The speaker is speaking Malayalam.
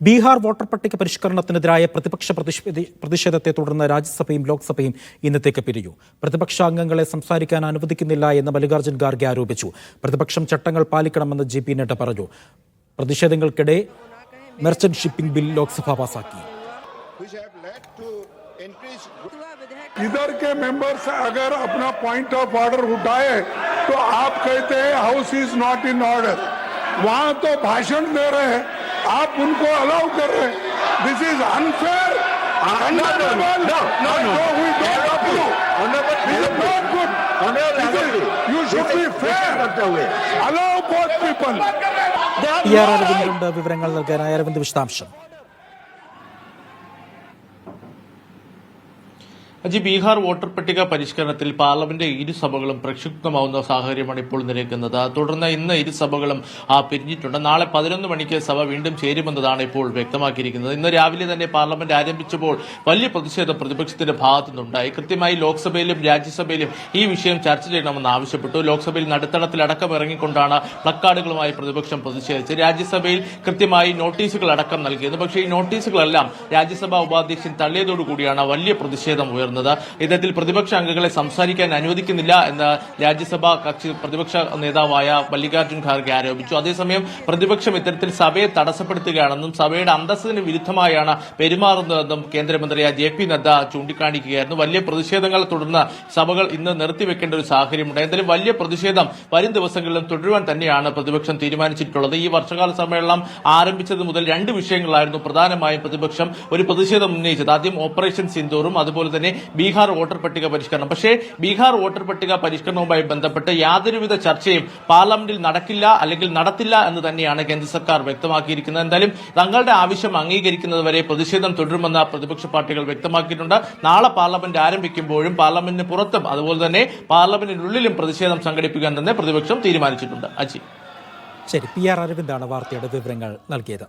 ബീഹാർ വോട്ടർ പട്ടിക പരിഷ്കരണത്തിനെതിരായ പ്രതിപക്ഷ പ്രതിഷേധത്തെ തുടർന്ന് രാജ്യസഭയും ലോക്സഭയും ഇന്നത്തേക്ക് പിരിഞ്ഞു. പ്രതിപക്ഷ അംഗങ്ങളെ സംസാരിക്കാൻ അനുവദിക്കുന്നില്ല എന്ന് മല്ലികാർജ്ജുൻ ഖാർഗെ ആരോപിച്ചു. പ്രതിപക്ഷം ചട്ടങ്ങൾ പാലിക്കണമെന്ന് ജെ പി നഡ്ഡ പറഞ്ഞു. പ്രതിഷേധങ്ങൾക്കിടെ മെർച്ചന്റ് ഷിപ്പിംഗ് ബിൽ ലോക്സഭ പാസാക്കി. इधर के मेंबर्स अगर अपना पॉइंट ऑफ ऑर्डर उठाए तो आप कहते हैं house is not in order. वहां तो भाषण दे रहे हैं, आप उनको अलाउ कर रहे हैं. This is unfair. You should be fair. Allow both people. Arvind വിവരങ്ങൾ നൽകാനായി. അരവിന്ദ്, വിശദാംശം. ബീഹാർ വോട്ടർ പട്ടിക പരിഷ്കരണത്തിൽ പാർലമെന്റ് ഇരുസഭകളും പ്രക്ഷുബ്ധമാവുന്ന സാഹചര്യമാണ് ഇപ്പോൾ നിലനിൽക്കുന്നത്. തുടർന്ന് ഇന്ന് ഇരുസഭകളും പിരിഞ്ഞിട്ടുണ്ട്. നാളെ 11 മണിക്ക് സഭ വീണ്ടും ചേരുമെന്നതാണ് ഇപ്പോൾ വ്യക്തമാക്കിയിരിക്കുന്നത്. ഇന്ന് രാവിലെ തന്നെ പാർലമെന്റ് ആരംഭിച്ചപ്പോൾ വലിയ പ്രതിഷേധം പ്രതിപക്ഷത്തിന്റെ ഭാഗത്തു നിന്നുണ്ടായി. കൃത്യമായി ലോക്സഭയിലും രാജ്യസഭയിലും ഈ വിഷയം ചർച്ച ചെയ്യണമെന്ന് ആവശ്യപ്പെട്ടു. ലോക്സഭയിൽ നടുത്തളത്തിലടക്കം ഇറങ്ങിക്കൊണ്ടാണ് പ്ലക്കാർഡുകളുമായി പ്രതിപക്ഷം പ്രതിഷേധിച്ചത്. രാജ്യസഭയിൽ കൃത്യമായി നോട്ടീസുകൾ അടക്കം നൽകിയത്. പക്ഷേ ഈ നോട്ടീസുകളെല്ലാം രാജ്യസഭാ ഉപാധ്യക്ഷൻ തള്ളിയതോടുകൂടിയാണ് വലിയ പ്രതിഷേധം ഉയർന്നത്. ഇത്തരത്തിൽ പ്രതിപക്ഷ അംഗങ്ങളെ സംസാരിക്കാൻ അനുവദിക്കുന്നില്ല എന്ന് രാജ്യസഭാ കക്ഷി പ്രതിപക്ഷ നേതാവായ മല്ലികാർജ്ജുൻ ഖാർഗെ ആരോപിച്ചു. അതേസമയം പ്രതിപക്ഷം ഇത്തരത്തിൽ സഭയെ തടസ്സപ്പെടുത്തുകയാണെന്നും സഭയുടെ അന്തസ്സിന് വിരുദ്ധമായാണ് പെരുമാറുന്നതെന്നും കേന്ദ്രമന്ത്രി ജെ പി നദ്ദ ചൂണ്ടിക്കാണിക്കുകയായിരുന്നു. വലിയ പ്രതിഷേധങ്ങളെ തുടർന്ന് സഭകൾ ഇന്ന് നിർത്തിവെക്കേണ്ട ഒരു സാഹചര്യമുണ്ട്. എന്തായാലും വലിയ പ്രതിഷേധം വരും ദിവസങ്ങളിലും തുടരുവാൻ തന്നെയാണ് പ്രതിപക്ഷം തീരുമാനിച്ചിട്ടുള്ളത്. ഈ വർഷകാല സമ്മേളനം ആരംഭിച്ചത് മുതൽ 2 വിഷയങ്ങളായിരുന്നു പ്രധാനമായും പ്രതിപക്ഷം ഒരു പ്രതിഷേധം ഉന്നയിച്ചത്. ആദ്യം ഓപ്പറേഷൻ സിന്ദൂറും അതുപോലെ തന്നെ ബീഹാർ വോട്ടർ പട്ടിക പരിഷ്കരണം. പക്ഷേ ബീഹാർ വോട്ടർ പട്ടിക പരിഷ്കരണവുമായി ബന്ധപ്പെട്ട് യാതൊരുവിധ ചർച്ചയും പാർലമെന്റിൽ നടക്കില്ല അല്ലെങ്കിൽ നടത്തില്ല എന്ന് തന്നെയാണ് കേന്ദ്ര സർക്കാർ വ്യക്തമാക്കിയിരിക്കുന്നത്. എന്തായാലും തങ്ങളുടെ ആവശ്യം അംഗീകരിക്കുന്നതുവരെ പ്രതിഷേധം തുടരുമെന്ന് പ്രതിപക്ഷ പാർട്ടികൾ വ്യക്തമാക്കിയിട്ടുണ്ട്. നാളെ പാർലമെന്റ് ആരംഭിക്കുമ്പോഴും പാർലമെന്റിന് പുറത്തും അതുപോലെ തന്നെ പാർലമെന്റിനുള്ളിലും പ്രതിഷേധം സംഘടിപ്പിക്കാൻ തന്നെ പ്രതിപക്ഷം തീരുമാനിച്ചിട്ടുണ്ട്. ശരി, പി ആർ അരവിന്ദാണ് വാർത്തയുടെ വിവരങ്ങൾ നൽകിയത്.